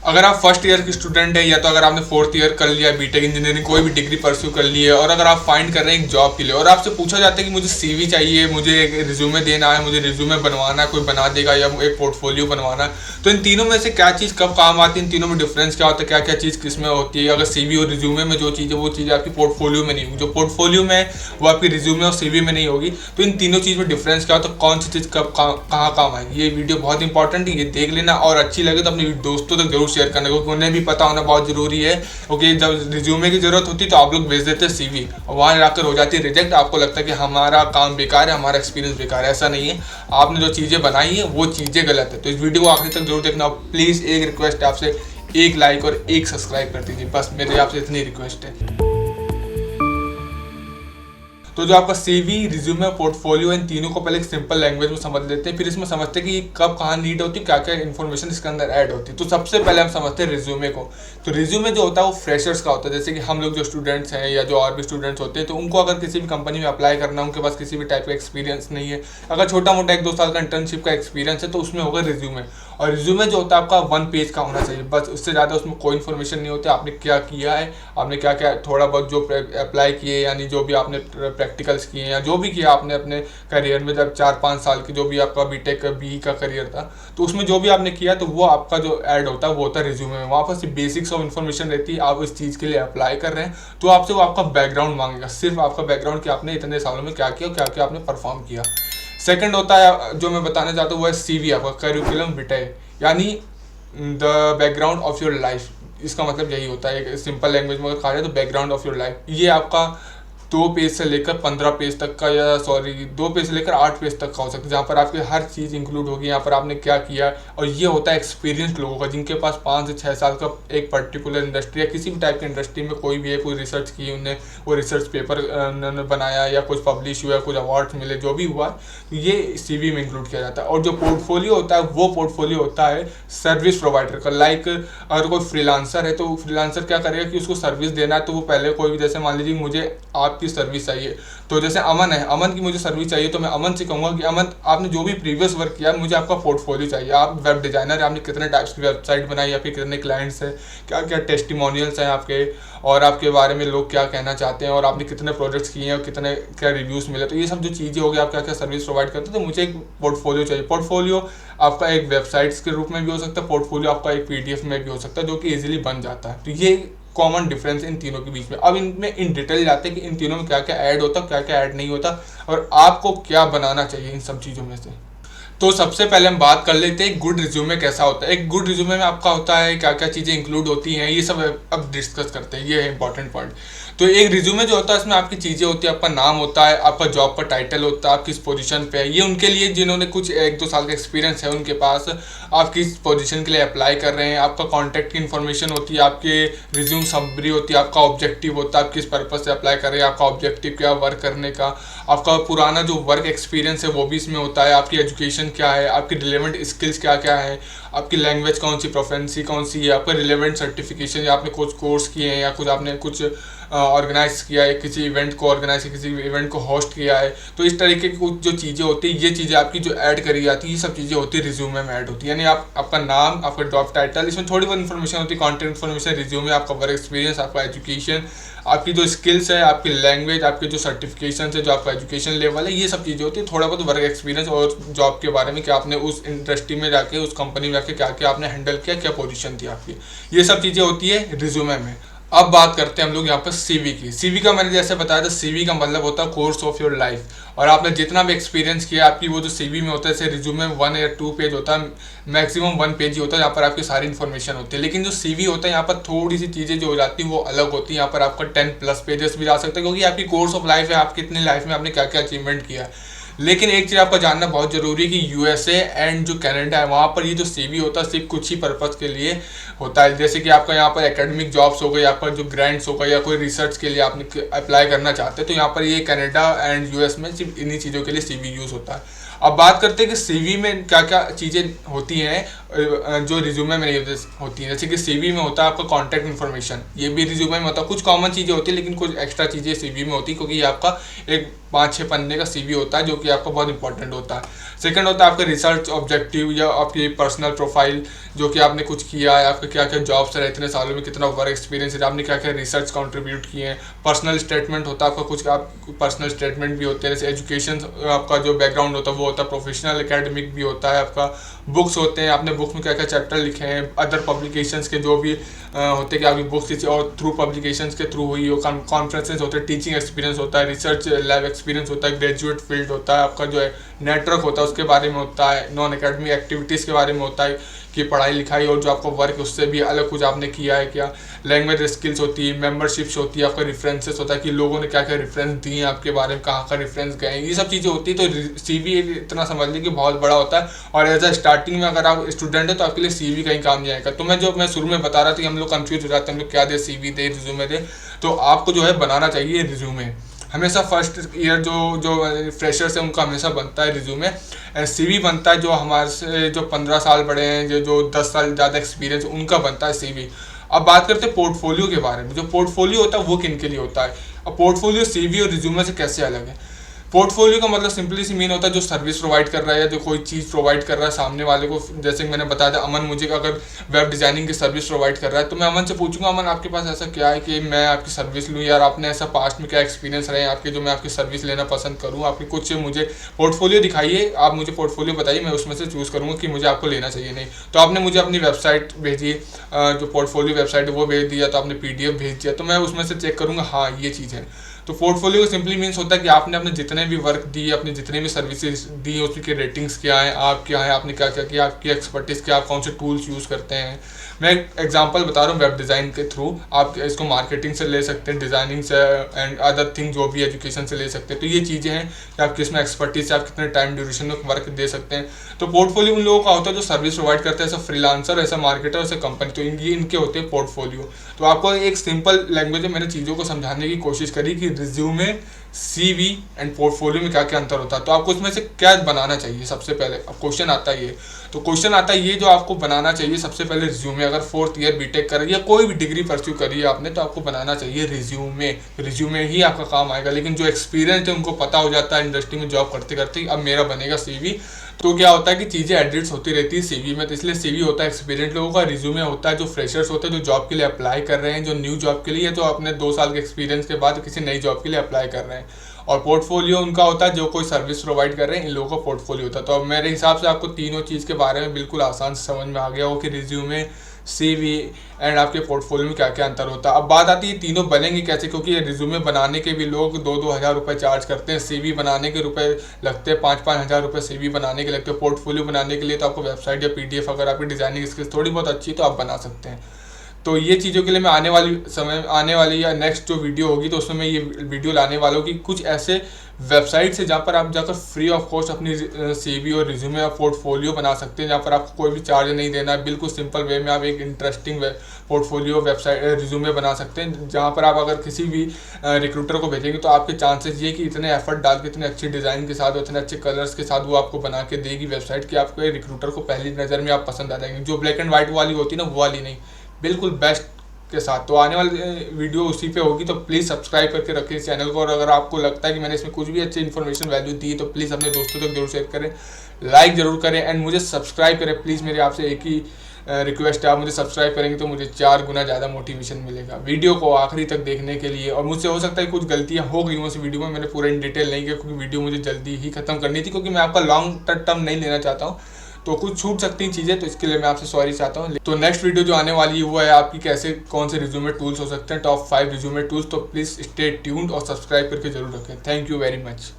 अगर आप first year के स्टूडेंट हैं या तो अगर आपने फोर्थ ईयर कर लिया बीटेक इंजीनियरिंग कोई भी डिग्री परस्यू कर ली है और अगर आप फाइंड कर रहे हैं एक जॉब के लिए और आपसे पूछा जाता है कि मुझे सीवी चाहिए, मुझे एक रिज्यूमे देना है, मुझे रिज्यूमे बनवाना है, कोई बना देगा या एक पोर्टफोलियो बनवाना है, तो इन तीनों में से क्या चीज़ कब काम आती है, इन तीनों में डिफरेंस क्या होता है, क्या क्या चीज़ किस में होती है। अगर सीवी और रिज्यूमे में जो चीज़ है वो चीज़ आपकी पोर्टफोलियो में नहीं होगी, जो पोर्टफोलियो में वो आपकी रिज्यूमे और सीवी में नहीं होगी। तो इन तीनों चीज़ में डिफरेंस क्या होता है, कौन सी चीज़ कब कहाँ काम आएगी, ये वीडियो बहुत इंपॉर्टेंट है, ये देख लेना और अच्छी लगे तो अपने दोस्तों तक जरूर शेयर करना, क्योंकि उन्हें भी पता होना बहुत जरूरी है। ओके, जब रिज्यूमे की जरूरत होती है तो आप लोग भेज देते हैं सीवी और वहाँ जाकर हो जाती है रिजेक्ट। आपको लगता है कि हमारा काम बेकार है, हमारा एक्सपीरियंस बेकार है। ऐसा नहीं है, आपने जो चीज़ें बनाई है वो चीज़ें गलत है। तो इस वीडियो को आखिर तक जरूर देखना। प्लीज़ एक रिक्वेस्ट है आपसे, एक लाइक और एक सब्सक्राइब कर दीजिए, बस मेरे आपसे इतनी रिक्वेस्ट है। तो जो आपका सीवी, रिज्यूमे, पोर्टफोलियो, इन तीनों को पहले एक सिंपल लैंग्वेज में समझ लेते हैं, फिर इसमें समझते हैं कि कब कहाँ नीड होती है, क्या क्या इन्फॉर्मेशन इसके अंदर ऐड होती है। तो सबसे पहले हम समझते हैं रिज्यूमे को। तो रिज्यूमे जो होता है वो फ्रेशर्स का होता है, जैसे कि हम लोग जो स्टूडेंट्स हैं या जो और भी स्टूडेंट्स होते हैं, तो उनको अगर किसी भी कंपनी में अप्लाई करना है, उनके पास किसी भी टाइप का एक्सपीरियंस नहीं है, अगर छोटा मोटा 1-2 साल का इंटर्नशिप का एक्सपीरियंस है, तो उसमें होगा रिज्यूमे। और रिज्यूमे जो होता है आपका 1 पेज का होना चाहिए, बस उससे ज़्यादा उसमें कोई इन्फॉर्मेशन नहीं होती। आपने क्या किया है, आपने क्या क्या थोड़ा बहुत जो अप्लाई किए, यानी जो भी आपने प्रैक्टिकल्स किए या जो भी किया आपने अपने करियर में, जब 4-5 साल की जो भी आपका बीटेक का बी का करियर था, तो उसमें जो भी आपने किया तो वो आपका जो ऐड होता है वो होता है रिज्यूमे में। वहाँ पर सिर्फ बेसिक्स ऑफ इन्फॉर्मेशन रहती है। आप इस चीज़ के लिए अप्लाई कर रहे हैं तो आपसे वो आपका बैकग्राउंड मांगेगा, सिर्फ आपका बैकग्राउंड कि आपने इतने सालों में क्या किया, क्या क्या आपने परफॉर्म किया। सेकंड होता है जो मैं बताना चाहता हूँ वो है सीवी, आपका करिकुलम विटाe, यानी the background of your life. इसका मतलब यही होता है, एक सिंपल लैंग्वेज में अगर कहा जाए तो बैकग्राउंड ऑफ योर लाइफ। ये आपका 2 पेज से लेकर 15 पेज तक का, या 2 पेज से लेकर 8 पेज तक का हो सकता है, जहाँ पर आपकी हर चीज़ इंक्लूड होगी, यहाँ पर आपने क्या किया। और ये होता है एक्सपीरियंस लोगों का, जिनके पास 5 से 6 साल का एक पर्टिकुलर इंडस्ट्री या किसी भी टाइप की इंडस्ट्री में कोई भी है, कोई रिसर्च की उन्हें, वो रिसर्च पेपर उन्होंने बनाया या कुछ पब्लिश हुआ, कुछ अवार्ड्स मिले, जो भी हुआ तो ये सीवी में इंक्लूड किया जाता है। और जो पोर्टफोलियो होता है वो पोर्टफोलियो होता है सर्विस प्रोवाइडर का। लाइक अगर कोई फ्रीलांसर है तो फ्रीलांसर क्या करेगा कि उसको सर्विस देना है, तो वो पहले कोई भी, जैसे मान लीजिए मुझे आपकी सर्विस चाहिए, तो जैसे अमन है, अमन की मुझे सर्विस चाहिए, तो मैं अमन से कहूँगा कि अमन आपने जो भी प्रीवियस वर्क किया मुझे आपका पोर्टफोलियो चाहिए। आप वेब डिजाइनर है, आपने कितने टाइप्स की वेबसाइट बनाई, आपके कितने क्लाइंट्स हैं, क्या क्या टेस्टिमोनियल्स हैं आपके, और आपके बारे में लोग क्या कहना चाहते हैं, और आपने कितने प्रोजेक्ट्स किए हैं और कितने क्या रिव्यूज़ मिले। तो ये सब जो चीज़ें होगी, आप क्या क्या सर्विस प्रोवाइड करते हैं, तो मुझे एक पोर्टफोलियो चाहिए। पोर्टफोलियो आपका एक वेबसाइट्स के रूप में भी हो सकता है, पोर्टफोलियो आपका एक पीडीएफ में भी हो सकता है, जो कि ईजिली बन जाता है। तो ये कॉमन डिफरेंस इन तीनों के बीच में। अब इनमें इन डिटेल जाते हैं कि इन तीनों में क्या क्या ऐड होता है, क्या क्या ऐड नहीं होता, और आपको क्या बनाना चाहिए इन सब चीज़ों में से। तो सबसे पहले हम बात कर लेते हैं गुड रिज्यूमे कैसा होता है। एक गुड रिज्यूमे में आपका होता है क्या क्या चीज़ें इंक्लूड होती हैं, ये सब अब डिस्कस करते हैं, ये है इंपॉर्टेंट पॉइंट। तो एक रिज्यूमे जो होता है इसमें आपकी चीज़ें होती है, आपका नाम होता है, आपका जॉब का टाइटल होता है, आप किस पोजीशन पे है। ये उनके लिए जिन्होंने कुछ 1-2 साल का एक्सपीरियंस है उनके पास, आप किस पोजीशन के लिए अप्लाई कर रहे हैं। आपका कॉन्टैक्ट की इन्फॉर्मेशन होती है, आपके रिज्यूम समरी होती है, आपका ऑब्जेक्टिव होता है, आप किस पर्पज़ से अप्लाई कर रहे हैं, आपका ऑब्जेक्टिव क्या वर्क करने का, आपका पुराना जो वर्क एक्सपीरियंस है वो भी इसमें होता है, आपकी एजुकेशन क्या है, आपकी रिलेवेंट स्किल्स क्या क्या है, आपकी लैंग्वेज कौन सी, प्रोफेंसी कौन सी है, आपका रिलेवेंट सर्टिफिकेशन, या आपने कुछ कोर्स किए हैं या कुछ आपने कुछ ऑर्गेनाइज किया है, किसी इवेंट को ऑर्गेनाइज, किसी इवेंट को होस्ट किया है। तो इस तरीके की कुछ जो चीज़ें होती है, ये चीज़ें आपकी जो ऐड करी जाती है, ये सब चीज़ें होती है रिज्यूमे में ऐड होती है। यानी आपका नाम, आपका जॉब टाइटल, इसमें थोड़ी बहुत इन्फॉर्मेशन होती है, कॉन्टेंट इन्फॉर्मेशन, रिज्यूमे, आपका वर्क एक्सपीरियंस, आपका एजुकेशन, आपकी जो स्किल्स है, आपकी लैंग्वेज, आपके जो सर्टिफिकेशन है, जो आपका एजुकेशन लेवल है, ये सब चीज़ें होती है। थोड़ा बहुत वर्क एक्सपीरियंस और जॉब के बारे में कि आपने उस इंडस्ट्री में जाके, उस कंपनी में जाके क्या क्या आपने हैंडल किया, क्या पोजीशन थी आपकी, ये सब चीज़ें होती है रिज्यूमे में। अब बात करते हैं हम लोग यहाँ पर सीवी की। सीवी का मैंने जैसे बताया था, सीवी का मतलब होता है कोर्स ऑफ योर लाइफ, और आपने जितना भी एक्सपीरियंस किया आपकी वो जो सीवी में होता है, जैसे रिज्यूमे में 1 या 2 पेज होता है, मैक्सिमम 1 पेज ही होता है, यहाँ पर आपकी सारी इन्फॉर्मेशन होती है। लेकिन जो सीवी होता है यहाँ पर थोड़ी सी चीज़ें जो हो जाती है वो अलग होती है। यहाँ पर आपका 10+ पेजेस भी जा सकते हैं, क्योंकि आपकी कोर्स ऑफ लाइफ है, आपकी इतनी लाइफ में आपने क्या क्या अचीवमेंट किया है। लेकिन एक चीज़ आपका जानना बहुत जरूरी है कि यूएसए एंड जो कनाडा है, वहाँ पर ये जो सीवी होता है सिर्फ कुछ ही पर्पज़ के लिए होता है। जैसे कि आपका यहाँ पर एकेडमिक जॉब्स हो गई, आपका जो ग्रांट्स होगा, या कोई रिसर्च के लिए आपने अप्लाई करना चाहते हैं, तो यहाँ पर ये कनाडा एंड यूएस में सिर्फ इन्हीं चीज़ों के लिए सीवी यूज़ होता है। अब बात करते हैं कि सीवी में क्या क्या चीज़ें होती हैं। जो रिज्यूमे में नहीं होती है। जैसे कि सीवी में होता है आपका कॉन्टैक्ट इन्फॉर्मेशन, ये भी रिज्यूमे में होता है। कुछ कॉमन चीज़ें होती है लेकिन कुछ एक्स्ट्रा चीज़ें सीवी में होती है, क्योंकि ये आपका एक 5-6 पन्ने का सीवी होता है जो कि आपका बहुत इंपॉर्टेंट होता है। सेकंड होता है आपका रिसर्च ऑब्जेक्टिव या आपकी पर्सनल प्रोफाइल, जो कि आपने कुछ किया है, आपका क्या क्या जॉब्स रहे इतने सालों में, कितना वर्क एक्सपीरियंस है, आपने क्या क्या रिसर्च कंट्रीब्यूट किए हैं। पर्सनल स्टेटमेंट होता है आपका, कुछ आप पर्सनल स्टेटमेंट भी होते हैं। जैसे एजुकेशन आपका जो बैकग्राउंड होता है वो होता है, प्रोफेशनल एकेडमिक भी होता है आपका। बुक्स होते हैं, आपने बुक्स में क्या क्या चैप्टर लिखे हैं। अदर पब्लिकेशंस के जो भी होते हैं कि आपकी बुक्स किसी और थ्रू पब्लिकेशंस के थ्रू हुई हो। कॉन्फ्रेंसेस होते हैं, टीचिंग एक्सपीरियंस होता है, रिसर्च लैब एक्सपीरियंस होता है, ग्रेजुएट फील्ड होता है आपका, जो है नेटवर्क होता है उसके बारे में होता है, नॉन एकेडमिक एक्टिविटीज़ के बारे में होता है कि पढ़ाई लिखाई और जो आपका वर्क उससे भी अलग कुछ आपने किया है क्या। लैंग्वेज स्किल्स होती है, मेंबरशिप्स होती है, आपका रेफरेंसेस होता है कि लोगों ने क्या क्या रेफरेंस दिए हैं आपके बारे में, कहाँ का रेफरेंस गए, ये सब चीज़ें होती है। तो सीवी इतना समझ लीजिए कि बहुत बड़ा होता है। और एज अ स्टार्टिंग में अगर आप स्टूडेंट है तो आपके लिए सीवी कहीं काम नहीं आएगा। तो मैं शुरू में बता रहा था कि हम लोग कंफ्यूज हो जाते हैं, हम लोग क्या दे, सीवी दे, रिज्यूमे दे। तो आपको जो है बनाना चाहिए रिज्यूमे। हमेशा फर्स्ट ईयर जो फ्रेशर्स हैं उनका हमेशा बनता है रिज्यूमे। सीवी बनता है जो हमारे से जो 15 साल बड़े हैं, जो 10 साल ज़्यादा एक्सपीरियंस, उनका बनता है सीवी। अब बात करते हैं पोर्टफोलियो के बारे में। जो पोर्टफोलियो होता है वो किन के लिए होता है। अब पोर्टफोलियो सीवी और रिज्यूमे से कैसे अलग है। पोर्टफोलियो का मतलब सिंपली सी मीन होता है जो सर्विस प्रोवाइड कर रहा है या जो कोई चीज़ प्रोवाइड कर रहा है सामने वाले को। जैसे कि मैंने बताया था, अमन मुझे अगर वेब डिज़ाइनिंग की सर्विस प्रोवाइड कर रहा है तो मैं अमन से पूछूंगा, अमन आपके पास ऐसा क्या है कि मैं आपकी सर्विस लूँ, यार आपने ऐसा पास्ट में क्या एक्सपीरियंस रहे हैं आपके जो मैं आपकी सर्विस लेना पसंद करूँ। आपकी कुछ मुझे पोर्टफोलियो दिखाइए, आप मुझे पोर्टफोलियो बताइए, मैं उसमें से चूज़ करूँगा कि मुझे आपको लेना चाहिए नहीं। तो आपने मुझे अपनी वेबसाइट भेजी, जो पोर्टफोलियो वेबसाइट है वो भेज दिया, तो आपने PDF भेज दिया, तो मैं उसमें से चेक करूँगा हाँ ये चीज़ है। तो पोर्टफोलियो का सिंपली मीन्स होता है कि आपने अपने जितने भी वर्क दिए, अपने जितने भी सर्विसेज दी, उसकी रेटिंग्स क्या है, आप क्या है, आपने क्या क्या किया, आपकी एक्सपर्टीज़ क्या, आप कौन से टूल्स यूज़ करते हैं। मैं एक एग्जांपल बता रहा हूँ वेब डिज़ाइन के थ्रू। आप इसको मार्केटिंग से ले सकते हैं, डिज़ाइनिंग से एंड अदर थिंग जो भी एजुकेशन से ले सकते हैं। तो ये चीज़ें हैं कि आप किस में एक्सपर्टीज से आप कितने टाइम ड्यूरेशन में वर्क दे सकते हैं। तो पोर्टफोलियो उन लोगों का होता है जो सर्विस प्रोवाइड करते हैं, ऐसा फ्रीलांसर, ऐसा मार्केटर, ऐसा कंपनी। तो ये इनके होते हैं पोर्टफोलियो। तो आपको एक सिंपल लैंग्वेज में मैंने चीज़ों को समझाने की कोशिश करी कि रिज्यूमे, सीवी एंड पोर्टफोलियो में क्या क्या अंतर होता है। तो आपको उसमें से क्या बनाना चाहिए सबसे पहले। अब क्वेश्चन आता है ये, तो क्वेश्चन आता है ये जो आपको बनाना चाहिए सबसे पहले रिज्यूमे। अगर 4th ईयर बीटेक कर या कोई भी डिग्री परस्यू करी है आपने, तो आपको बनाना चाहिए रिज्यूमे। रिज्यूमे ही आपका काम आएगा। लेकिन जो एक्सपीरियंस है उनको पता हो जाता है इंडस्ट्री में जॉब करते करते अब मेरा बनेगा सीवी। तो क्या होता है कि चीज़ें एडिट्स होती रहती है सीवी में। तो इसलिए सीवी होता है एक्सपीरियंस लोगों का, रिज्यूमे होता है जो फ्रेशर्स होते हैं, जो जॉब के लिए अप्लाई कर रहे हैं, जो न्यू जॉब के लिए, जो अपने 2 साल के एक्सपीरियंस के बाद किसी नई जॉब के लिए अप्लाई कर रहे हैं। और पोर्टफोलियो उनका होता है जो कोई सर्विस प्रोवाइड कर रहे हैं, इन लोगों का पोर्टफोलियो होता है। तो अब मेरे हिसाब से आपको तीनों चीज़ के बारे में बिल्कुल आसान से समझ में आ गया हो कि रिज्यूमे, सीवी एंड आपके पोर्टफोलियो में क्या क्या अंतर होता है। अब बात आती है तीनों बनेंगे कैसे, क्योंकि रिज्यूमे बनाने के भी लोग 2-2 हज़ार रुपये चार्ज करते हैं, सीवी बनाने के रुपए लगते हैं 5-5 हज़ार रुपये सीवी बनाने के लगते हैं। पोर्टफोलियो बनाने के लिए तो आपको वेबसाइट या PDF, अगर आपकी डिज़ाइनिंग स्किल्स थोड़ी बहुत अच्छी तो आप बना सकते हैं। तो ये चीज़ों के लिए मैं आने वाली या नेक्स्ट जो वीडियो होगी तो उसमें मैं ये वीडियो लाने वाला हूँ कि कुछ ऐसे वेबसाइट्स है जहाँ पर आप जाकर फ्री ऑफ कॉस्ट अपनी सीवी और रिज्यूमे और पोर्टफोलियो बना सकते हैं, जहाँ पर आपको कोई भी चार्ज नहीं देना है। बिल्कुल सिंपल वे में आप एक इंटरेस्टिंग पोर्टफोलियो वेबसाइट रिज्यूमे बना सकते हैं, जहाँ पर आप अगर किसी भी रिक्रूटर को भेजेंगे तो आपके चांसेस ये कि इतने एफर्ट डाल के इतने अच्छी डिज़ाइन के साथ, इतने अच्छे कलर्स के साथ वो आपको बना के देगी वेबसाइट कि आपको रिक्रूटर को पहली नज़र में आप पसंद आ जाएंगे। जो ब्लैक एंड वाइट वाली होती है ना, वो वाली नहीं, बिल्कुल बेस्ट के साथ। तो आने वाली वीडियो उसी पे होगी, तो प्लीज़ सब्सक्राइब करके रखें इस चैनल को। और अगर आपको लगता है कि मैंने इसमें कुछ भी अच्छी इन्फॉर्मेशन वैल्यू दी तो प्लीज़ अपने दोस्तों तक जरूर शेयर करें, लाइक ज़रूर करें एंड मुझे सब्सक्राइब करें प्लीज़। मेरी आपसे एक ही रिक्वेस्ट है, आप मुझे सब्सक्राइब करेंगे तो मुझे 4 गुना ज़्यादा मोटिवेशन मिलेगा वीडियो को आखिरी तक देखने के लिए। और मुझसे हो सकता है कुछ गलतियाँ हो गई उस वीडियो में, मैंने पूरा इन डिटेल नहीं किया क्योंकि वीडियो मुझे जल्दी ही खत्म करनी थी, क्योंकि मैं आपका लॉन्ग टर्म नहीं लेना चाहता हूँ, तो कुछ छूट सकती हैं चीज़ें, तो इसके लिए मैं आपसे सॉरी चाहता हूँ। तो नेक्स्ट वीडियो जो आने वाली है वो है आपकी कैसे कौन से रिज्यूमे टूल्स हो सकते हैं, टॉप 5 रिज्यूमे टूल्स। तो प्लीज़ स्टे ट्यून्ड और सब्सक्राइब करके जरूर रखें। Thank you very much.